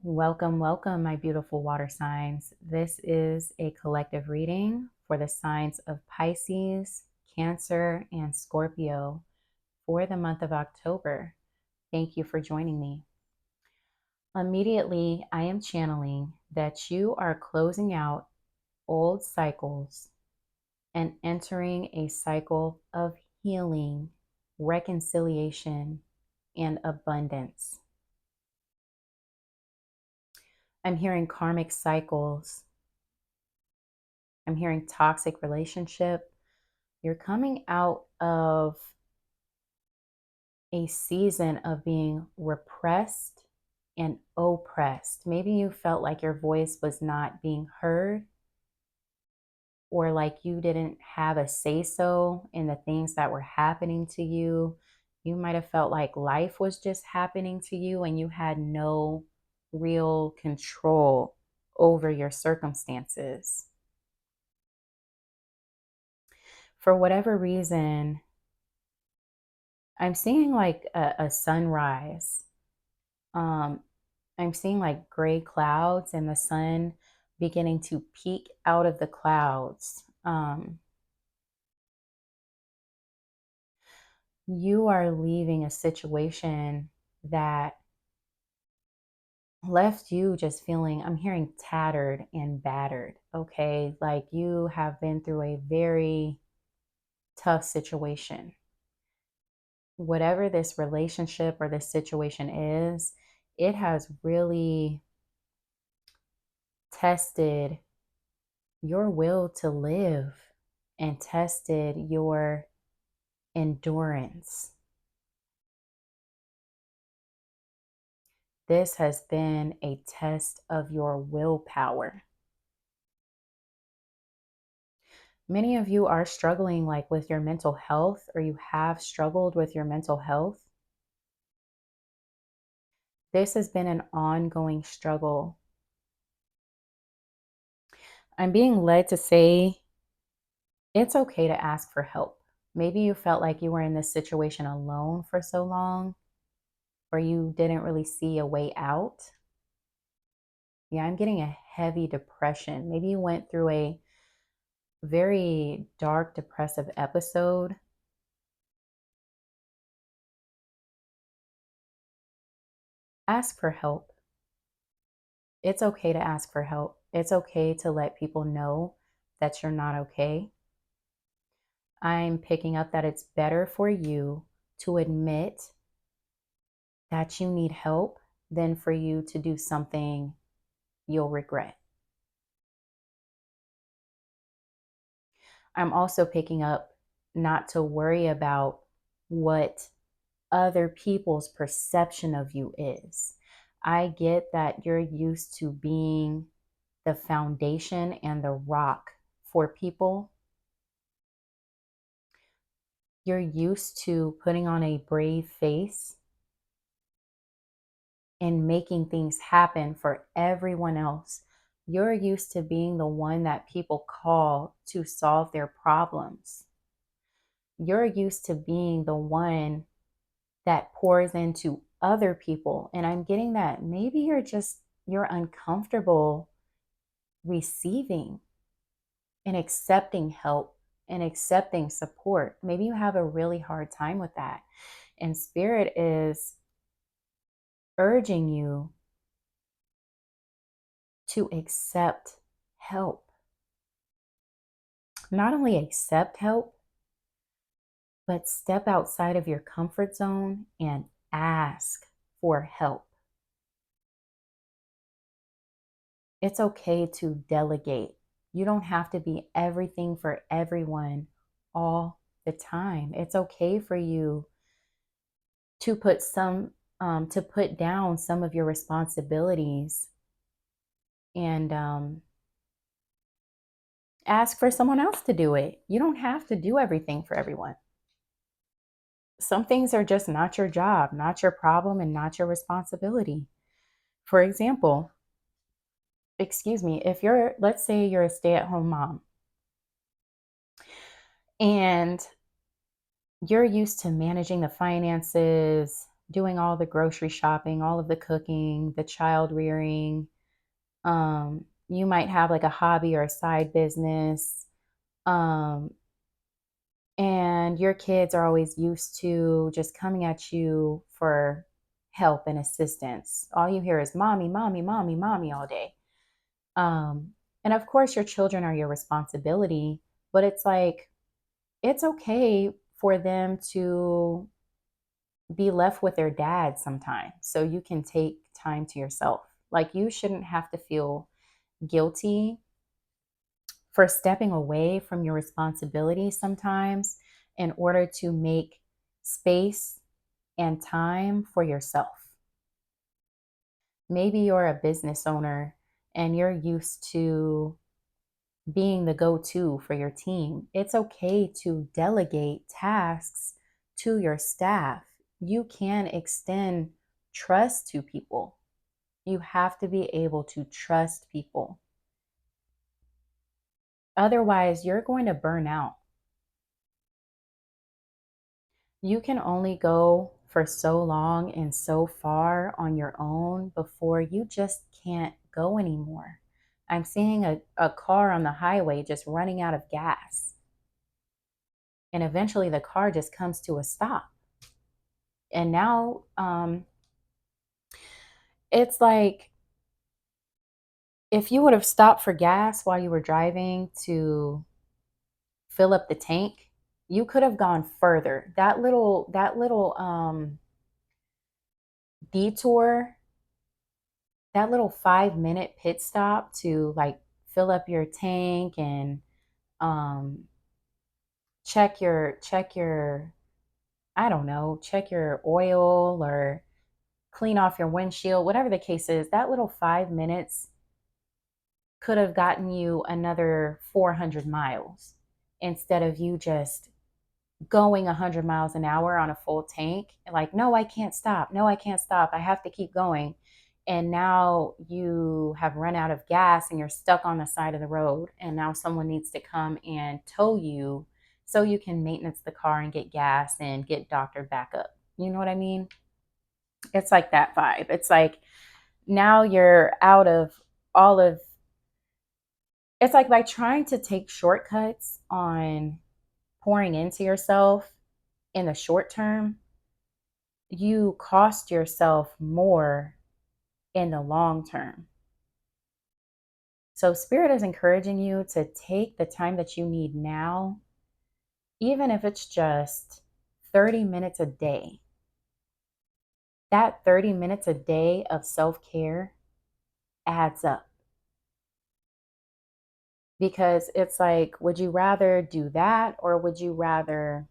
Welcome, welcome, my beautiful water signs. This is a collective reading for the signs of Pisces, Cancer, and Scorpio for the month of October. Thank you for joining me. Immediately, I am channeling that you are closing out old cycles and entering a cycle of healing, reconciliation, and abundance. I'm hearing karmic cycles. I'm hearing toxic relationship. You're coming out of a season of being repressed and oppressed. Maybe you felt like your voice was not being heard, or like you didn't have a say so in the things that were happening to you. You might have felt like life was just happening to you and you had no real control over your circumstances. For whatever reason, I'm seeing like a sunrise. Um, I'm seeing like gray clouds and the sun beginning to peek out of the clouds. You are leaving a situation that left you just feeling, I'm hearing tattered and battered. Okay. Like you have been through a very tough situation. Whatever this relationship or this situation is, it has really tested your will to live and tested your endurance. This has been a test of your willpower. Many of you are struggling like with your mental health, or you have struggled with your mental health. This has been an ongoing struggle. I'm being led to say it's okay to ask for help. Maybe you felt like you were in this situation alone for so long, or you didn't really see a way out. Yeah, I'm getting a heavy depression. Maybe you went through a very dark, depressive episode. Ask for help. It's okay to ask for help. It's okay to let people know that you're not okay. I'm picking up that it's better for you to admit that you need help than for you to do something you'll regret. I'm also picking up not to worry about what other people's perception of you is. I get that you're used to being the foundation and the rock for people. You're used to putting on a brave face and making things happen for everyone else. You're used to being the one that people call to solve their problems. You're used to being the one that pours into other people. And I'm getting that maybe you're uncomfortable receiving and accepting help and accepting support. Maybe you have a really hard time with that. And spirit is urging you to accept help. Not only accept help, but step outside of your comfort zone and ask for help. It's okay to delegate. You don't have to be everything for everyone all the time. It's okay for you to put down some of your responsibilities and ask for someone else to do it. You don't have to do everything for everyone. Some things are just not your job, not your problem, and not your responsibility. For example, if let's say you're a stay-at-home mom and you're used to managing the finances, doing all the grocery shopping, all of the cooking, the child rearing. You might have like a hobby or a side business. Um, and your kids are always used to just coming at you for help and assistance. All you hear is mommy, mommy, mommy, mommy all day. Um, and of course, your children are your responsibility, but it's like, it's okay for them to be left with their dad sometimes so you can take time to yourself. Like, you shouldn't have to feel guilty for stepping away from your responsibility sometimes in order to make space and time for yourself. Maybe you're a business owner and you're used to being the go to for your team. It's okay to delegate tasks to your staff. You can extend trust to people. You have to be able to trust people. Otherwise, you're going to burn out. You can only go for so long and so far on your own before you just can't go anymore. I'm seeing a car on the highway just running out of gas. And eventually the car just comes to a stop. And now it's like, if you would have stopped for gas while you were driving to fill up the tank, you could have gone further. That little detour, that little 5-minute pit stop to like fill up your tank and um check your I don't know, check your oil or clean off your windshield, whatever the case is, that little 5 minutes could have gotten you another 400 miles instead of you just going 100 miles an hour on a full tank. Like, no, I can't stop. No, I can't stop. I have to keep going. And now you have run out of gas and you're stuck on the side of the road. And now someone needs to come and tow you so you can maintenance the car and get gas and get doctored back up. You know what I mean? It's like that vibe. It's like now you're out of all of it's like by trying to take shortcuts on pouring into yourself in the short term, you cost yourself more in the long term. So, Spirit is encouraging you to take the time that you need now, even if it's just 30 minutes a day. That 30 minutes a day of self care adds up because it's like, would you rather do that or would you rather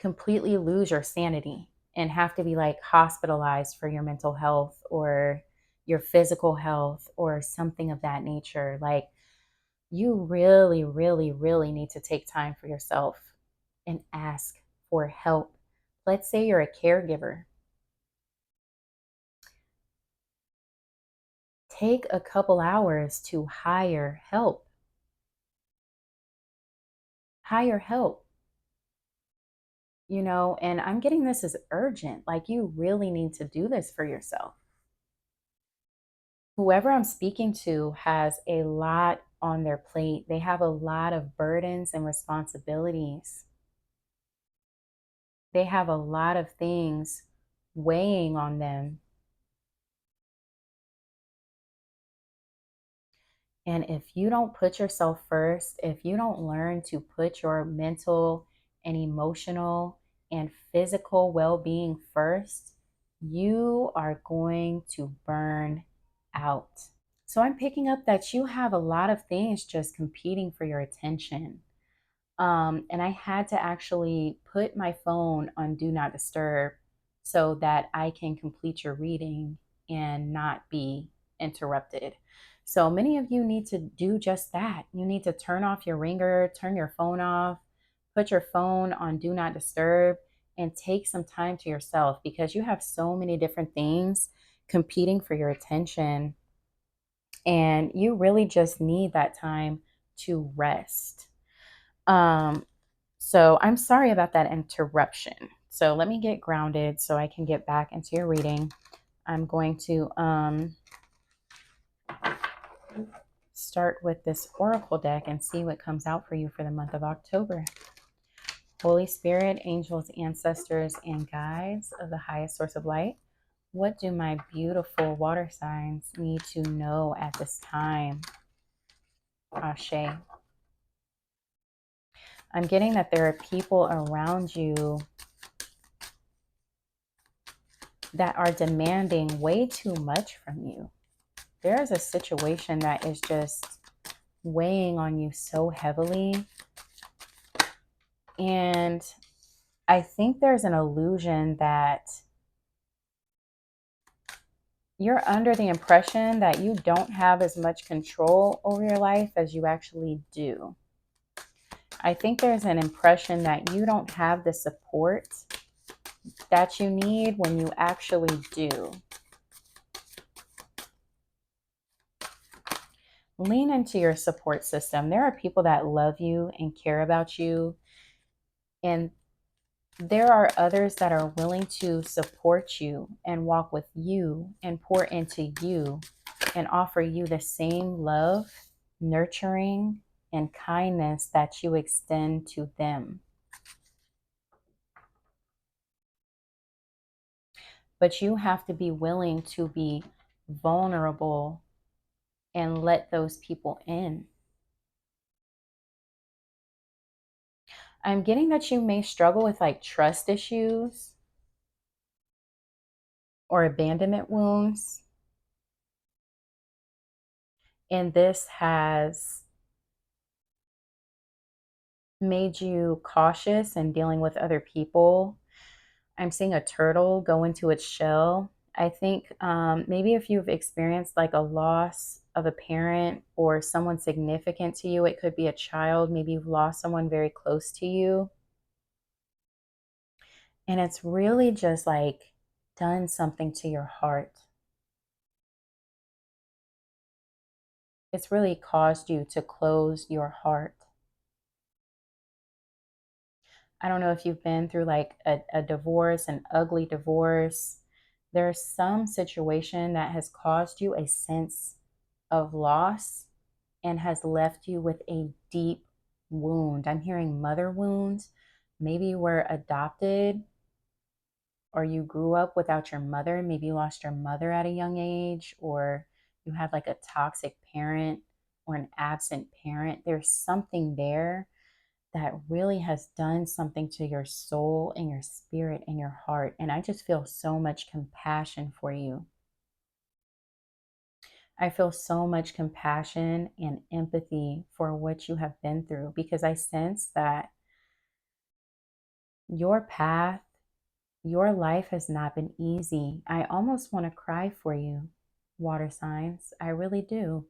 completely lose your sanity and have to be like hospitalized for your mental health or your physical health or something of that nature? Like, you really, really, really need to take time for yourself and ask for help. Let's say you're a caregiver. Take a couple hours to hire help. Hire help, and I'm getting this as urgent. Like, you really need to do this for yourself. Whoever I'm speaking to has a lot on their plate. They have a lot of burdens and responsibilities. They have a lot of things weighing on them. And if you don't put yourself first, if you don't learn to put your mental and emotional and physical well being first, you are going to burn out. So I'm picking up that you have a lot of things just competing for your attention. And I had to actually put my phone on Do Not Disturb so that I can complete your reading and not be interrupted. So many of you need to do just that. You need to turn off your ringer, turn your phone off, put your phone on Do Not Disturb, and take some time to yourself because you have so many different things competing for your attention. And you really just need that time to rest. Um, so I'm sorry about that interruption. So let me get grounded so I can get back into your reading. I'm going to start with this oracle deck and see what comes out for you for the month of October. Holy Spirit, angels, ancestors, and guides of the highest source of light, what do my beautiful water signs need to know at this time? Ashe. I'm getting that there are people around you that are demanding way too much from you. There is a situation that is just weighing on you so heavily. And I think there's an illusion that you're under the impression that you don't have as much control over your life as you actually do. I think there's an impression that you don't have the support that you need when you actually do. Lean into your support system. There are people that love you and care about you, and there are others that are willing to support you and walk with you and pour into you and offer you the same love, nurturing, and kindness that you extend to them. But you have to be willing to be vulnerable and let those people in. I'm getting that you may struggle with like trust issues or abandonment wounds. And this has made you cautious in dealing with other people. I'm seeing a turtle go into its shell. I think maybe if you've experienced like a loss of a parent or someone significant to you, it could be a child. Maybe you've lost someone very close to you. And it's really just like done something to your heart. It's really caused you to close your heart. I don't know if you've been through like a divorce, an ugly divorce. There's some situation that has caused you a sense of loss and has left you with a deep wound. I'm hearing mother wounds. Maybe you were adopted or you grew up without your mother. Maybe you lost your mother at a young age, or you had like a toxic parent or an absent parent. There's something there that really has done something to your soul and your spirit and your heart. And I just feel so much compassion for you. I feel so much compassion and empathy for what you have been through, because I sense that your path, your life has not been easy. I almost want to cry for you, water signs. I really do.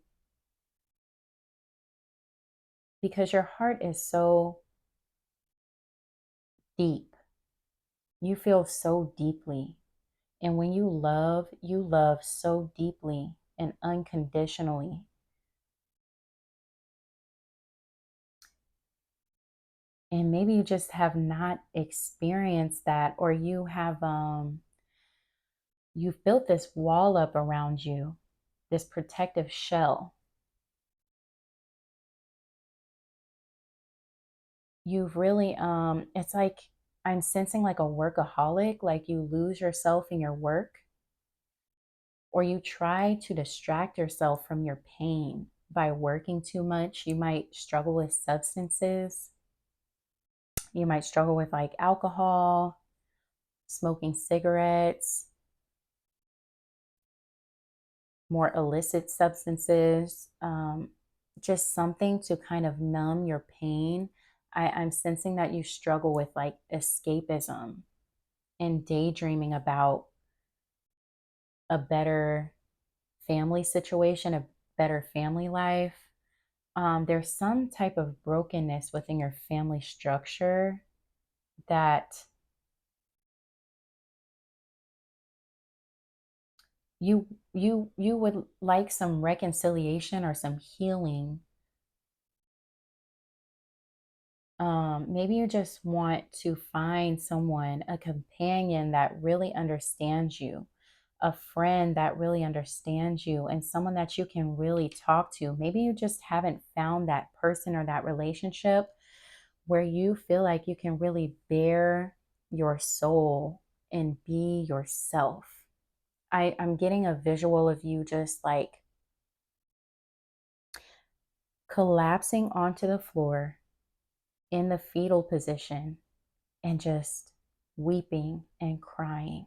Because your heart is so deep. You feel so deeply. And when you love so deeply and unconditionally. And maybe you just have not experienced that, or you have you've built this wall up around you, this protective shell. You've really it's like I'm sensing like a workaholic, like you lose yourself in your work, or you try to distract yourself from your pain by working too much. You might struggle with substances. You might struggle with like alcohol, smoking cigarettes, more illicit substances, just something to kind of numb your pain. I'm sensing that you struggle with like escapism and daydreaming about a better family situation, a better family life. There's some type of brokenness within your family structure that you would like some reconciliation or some healing Maybe you just want to find someone, a companion that really understands you, a friend that really understands you, and someone that you can really talk to. Maybe you just haven't found that person or that relationship where you feel like you can really bare your soul and be yourself. I'm getting a visual of you just like collapsing onto the floor in the fetal position and just weeping and crying.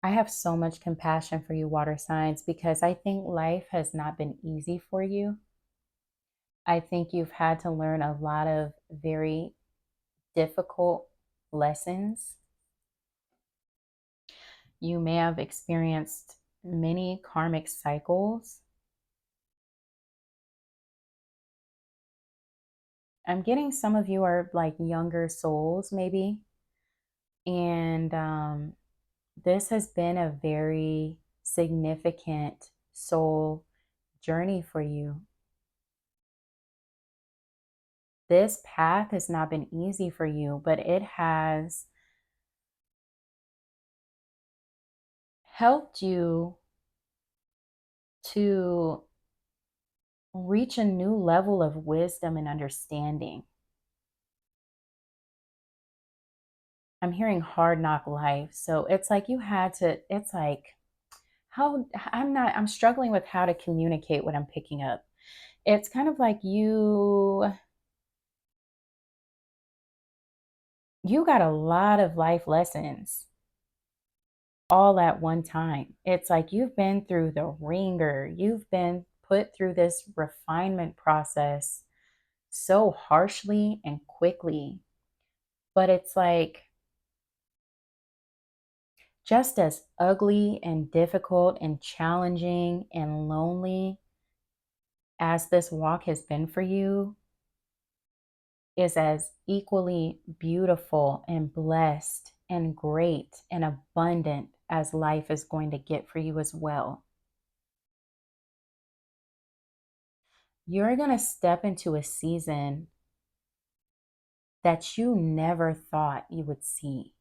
I have so much compassion for you, water signs, because I think life has not been easy for you. I think you've had to learn a lot of very difficult lessons. You may have experienced many karmic cycles. I'm getting some of you are like younger souls, maybe. And this has been a very significant soul journey for you. This path has not been easy for you, but it has helped you to reach a new level of wisdom and understanding. I'm hearing hard knock life. So it's like you had to, it's like, I'm struggling with how to communicate what I'm picking up. It's kind of like you got a lot of life lessons all at one time. It's like you've been through the ringer. You've been put through this refinement process so harshly and quickly. But it's like just as ugly and difficult and challenging and lonely as this walk has been for you, is as equally beautiful and blessed and great and abundant as life is going to get for you as well. You're going to step into a season that you never thought you would see.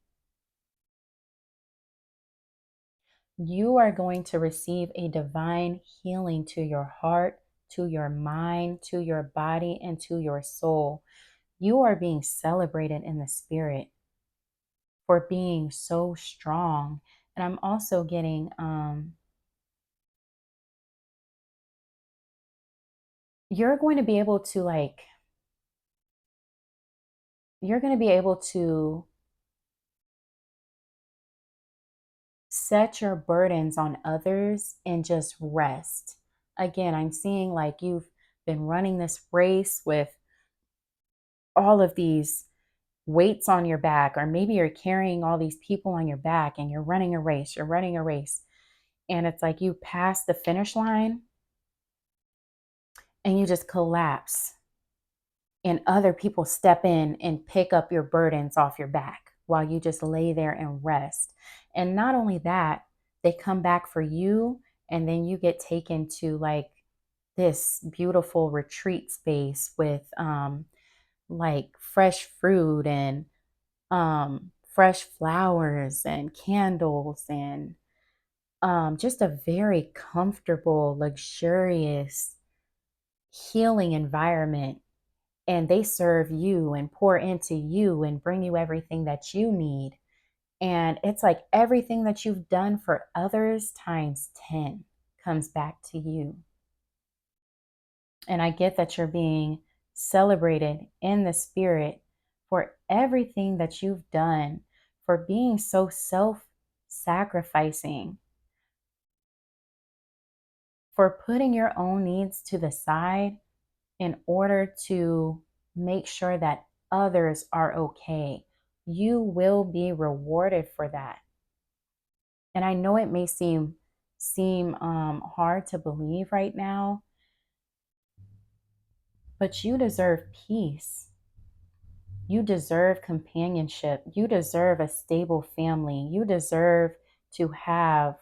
You are going to receive a divine healing to your heart, to your mind, to your body, and to your soul. You are being celebrated in the spirit for being so strong. And I'm also getting, you're going to be able to you're going to be able to set your burdens on others and just rest. Again, I'm seeing like you've been running this race with all of these weights on your back, or maybe you're carrying all these people on your back and you're running a race, and it's like you pass the finish line and you just collapse, and other people step in and pick up your burdens off your back while you just lay there and rest. And not only that, they come back for you, and then you get taken to like this beautiful retreat space with like fresh fruit and fresh flowers and candles and just a very comfortable, luxurious, healing environment. And they serve you and pour into you and bring you everything that you need. And it's like everything that you've done for others times 10 comes back to you. And I get that you're being celebrated in the spirit for everything that you've done, for being so self sacrificing, for putting your own needs to the side in order to make sure that others are okay. You will be rewarded for that. And I know it may seem hard to believe right now, but you deserve peace. You deserve companionship. You deserve a stable family. You deserve to have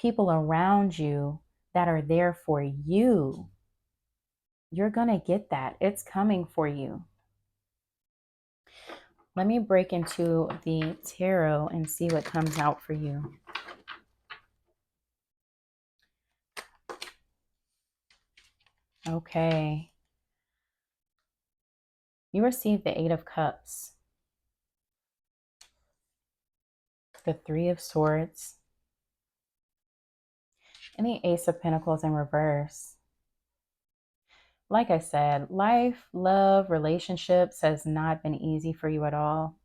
people around you that are there for you. You're going to get that. It's coming for you. Let me break into the tarot and see what comes out for you. Okay. You receive the Eight of Cups, the Three of Swords, and the Ace of Pentacles in reverse. Like I said, life, love, relationships has not been easy for you at all.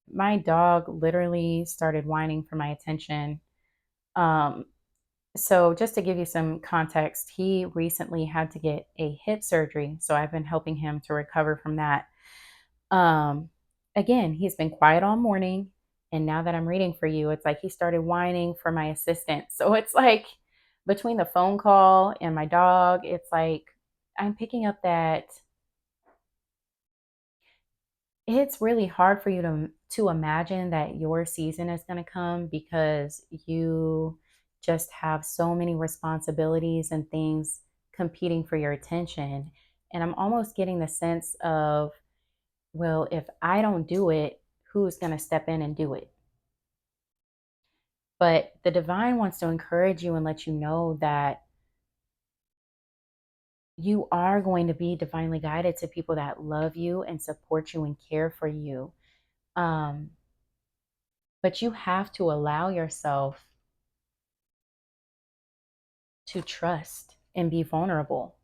My dog literally started whining for my attention. So just to give you some context, he recently had to get a hip surgery. So I've been helping him to recover from that. Um, Again, he's been quiet all morning. And now that I'm reading for you, it's like he started whining for my assistant. So it's like between the phone call and my dog, it's like I'm picking up that it's really hard for you to imagine that your season is going to come because you just have so many responsibilities and things competing for your attention. And I'm almost getting the sense of, well, if I don't do it, who's going to step in and do it? But the divine wants to encourage you and let you know that you are going to be divinely guided to people that love you and support you and care for you. Um, but you have to allow yourself to trust and be vulnerable.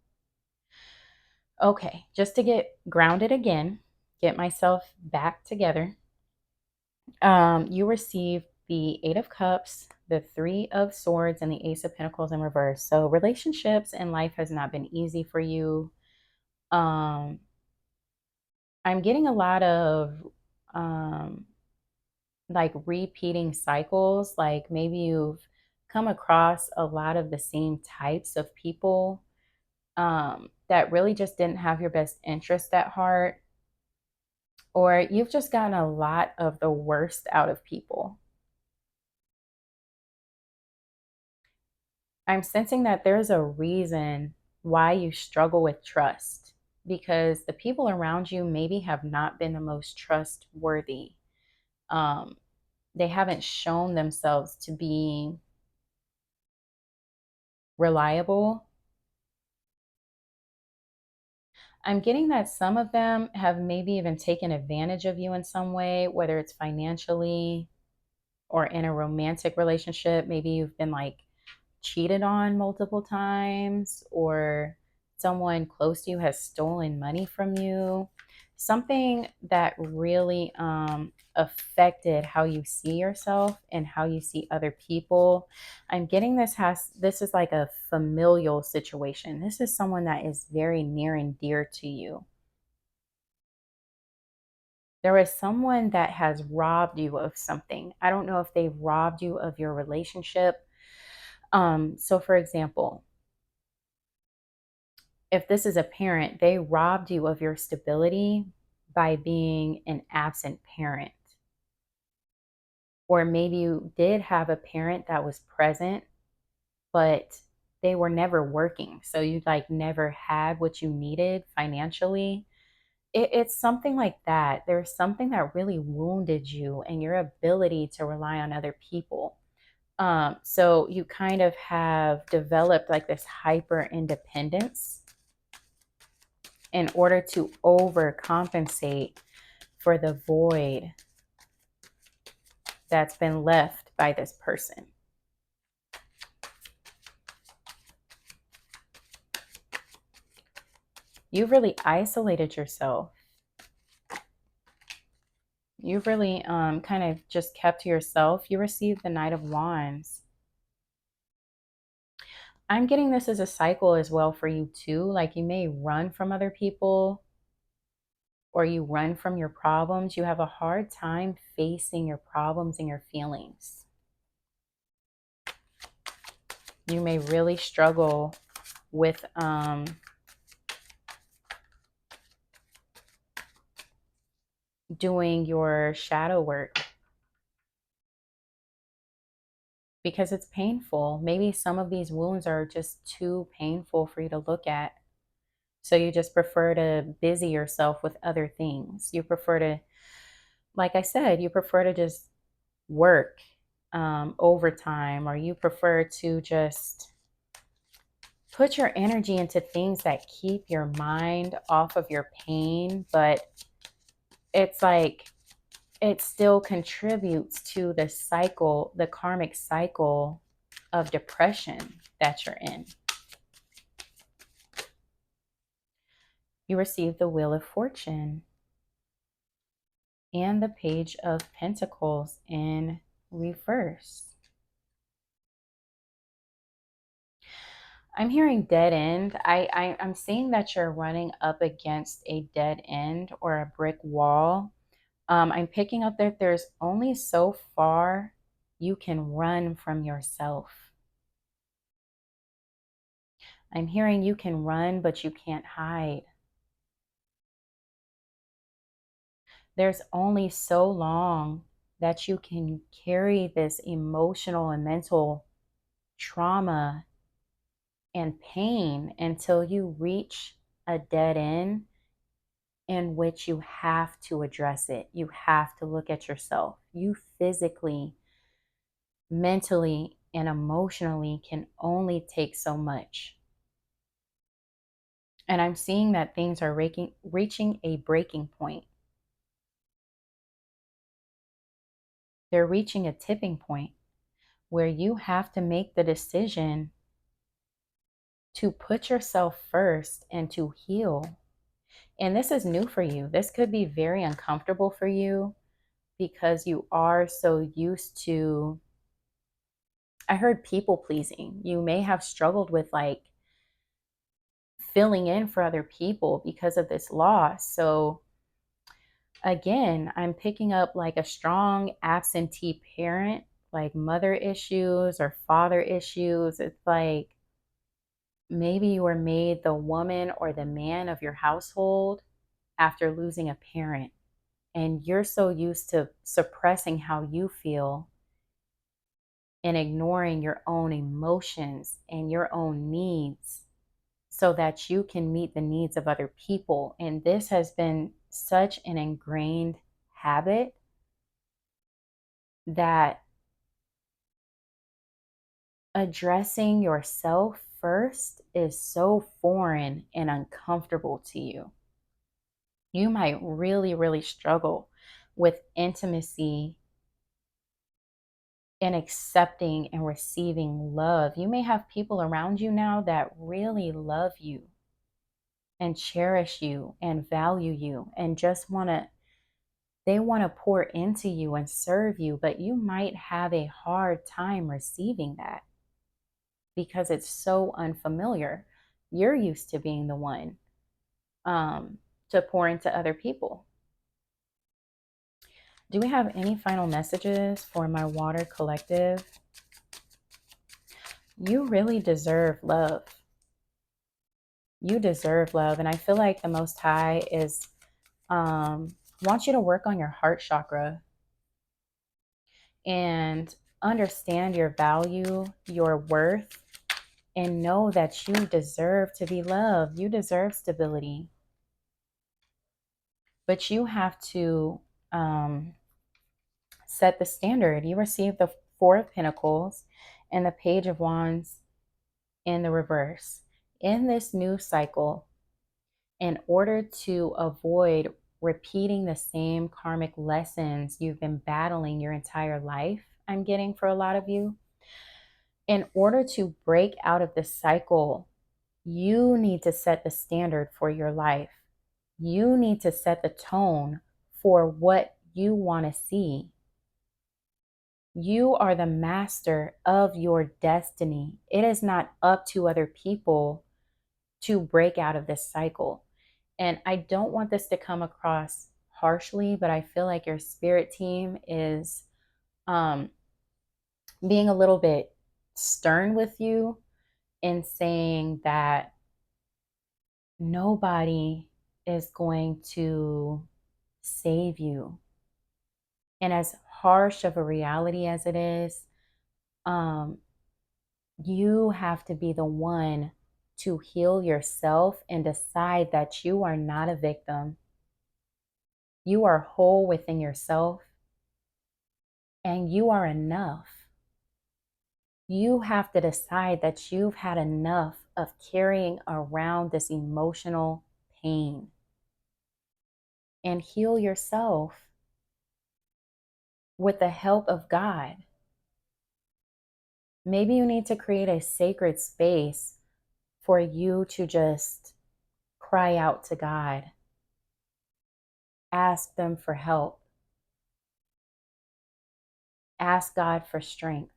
Okay, just to get grounded again, get myself back together. You receive the Eight of Cups, the Three of Swords, and the Ace of Pentacles in reverse. So relationships and life has not been easy for you. Um, I'm getting a lot of um, like repeating cycles. Like maybe you've come across a lot of the same types of people that really just didn't have your best interest at heart, or you've just gotten a lot of the worst out of people. I'm sensing that there's a reason why you struggle with trust because the people around you maybe have not been the most trustworthy. Um, they haven't shown themselves to be reliable. I'm getting that some of them have maybe even taken advantage of you in some way, whether it's financially or in a romantic relationship. Maybe you've been like cheated on multiple times, or someone close to you has stolen money from you. Something that really affected how you see yourself and how you see other people. I'm getting this is like a familial situation. This is someone that is very near and dear to you. There is someone that has robbed you of something. I don't know if they robbed you of your relationship. So for example, if this is a parent, they robbed you of your stability by being an absent parent. Or maybe you did have a parent that was present, but they were never working. So you like never had what you needed financially. It's something like that. There's something that really wounded you and your ability to rely on other people. So you kind of have developed like this hyper independence in order to overcompensate for the void that's been left by this person. You've really isolated yourself. You've really kind of just kept to yourself. You received the Knight of Wands. I'm getting this as a cycle as well for you too. Like you may run from other people or you run from your problems. You have a hard time facing your problems and your feelings. You may really struggle with doing your shadow work. because it's painful. Maybe some of these wounds are just too painful for you to look at. So you just prefer to busy yourself with other things. You prefer to, like I said, you prefer to just work overtime, or you prefer to just put your energy into things that keep your mind off of your pain. But it's like it still contributes to the cycle, the karmic cycle of depression that you're in. You receive the Wheel of Fortune and the Page of Pentacles in reverse. I'm hearing dead end. I'm seeing that you're running up against a dead end or a brick wall. I'm picking up that there's only so far you can run from yourself. I'm hearing you can run, but you can't hide. There's only so long that you can carry this emotional and mental trauma and pain until you reach a dead end in which you have to address it. You have to look at yourself. You physically, mentally, and emotionally can only take so much. And I'm seeing that things are reaching a breaking point. They're reaching a tipping point where you have to make the decision to put yourself first and to heal. And this is new for you. This could be very uncomfortable for you because you are so used to, I heard, people pleasing. You may have struggled with like filling in for other people because of this loss. So again, I'm picking up like a strong absentee parent, like mother issues or father issues. It's like maybe you were made the woman or the man of your household after losing a parent. And you're so used to suppressing how you feel and ignoring your own emotions and your own needs so that you can meet the needs of other people. And this has been such an ingrained habit that addressing yourself first is so foreign and uncomfortable to you. You might really, really struggle with intimacy and accepting and receiving love. You may have people around you now that really love you and cherish you and value you and just they want to pour into you and serve you, but you might have a hard time receiving that because it's so unfamiliar. You're used to being the one to pour into other people. Do we have any final messages for my water collective? You really deserve love. You deserve love. And I feel like the Most High is wants you to work on your heart chakra and understand your value, your worth, and know that you deserve to be loved. You deserve stability. But you have to set the standard. You receive the Four of Pentacles and the Page of Wands in the reverse. In this new cycle, in order to avoid repeating the same karmic lessons you've been battling your entire life, I'm getting for a lot of you, in order to break out of this cycle, you need to set the standard for your life. You need to set the tone for what you want to see. You are the master of your destiny. It is not up to other people to break out of this cycle. And I don't want this to come across harshly, but I feel like your spirit team is being a little bit stern with you in saying that nobody is going to save you. And as harsh of a reality as it is, Um, you have to be the one to heal yourself and decide that you are not a victim. You are whole within yourself and you are enough. You have to decide that you've had enough of carrying around this emotional pain and heal yourself with the help of God. Maybe you need to create a sacred space for you to just cry out to God, ask them for help, ask God for strength,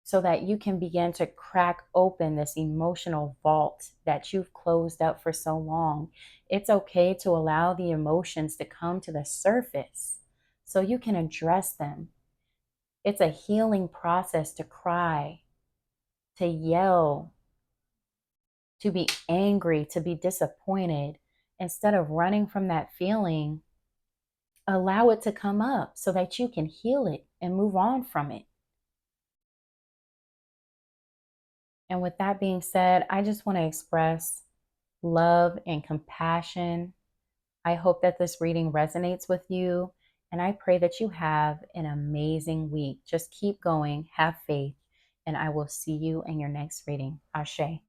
so that you can begin to crack open this emotional vault that you've closed up for so long. It's okay to allow the emotions to come to the surface so you can address them. It's a healing process to cry, to yell, to be angry, to be disappointed. Instead of running from that feeling, allow it to come up so that you can heal it and move on from it. And with that being said, I just want to express love and compassion. I hope that this reading resonates with you, and I pray that you have an amazing week. Just keep going, have faith, and I will see you in your next reading. Ashe.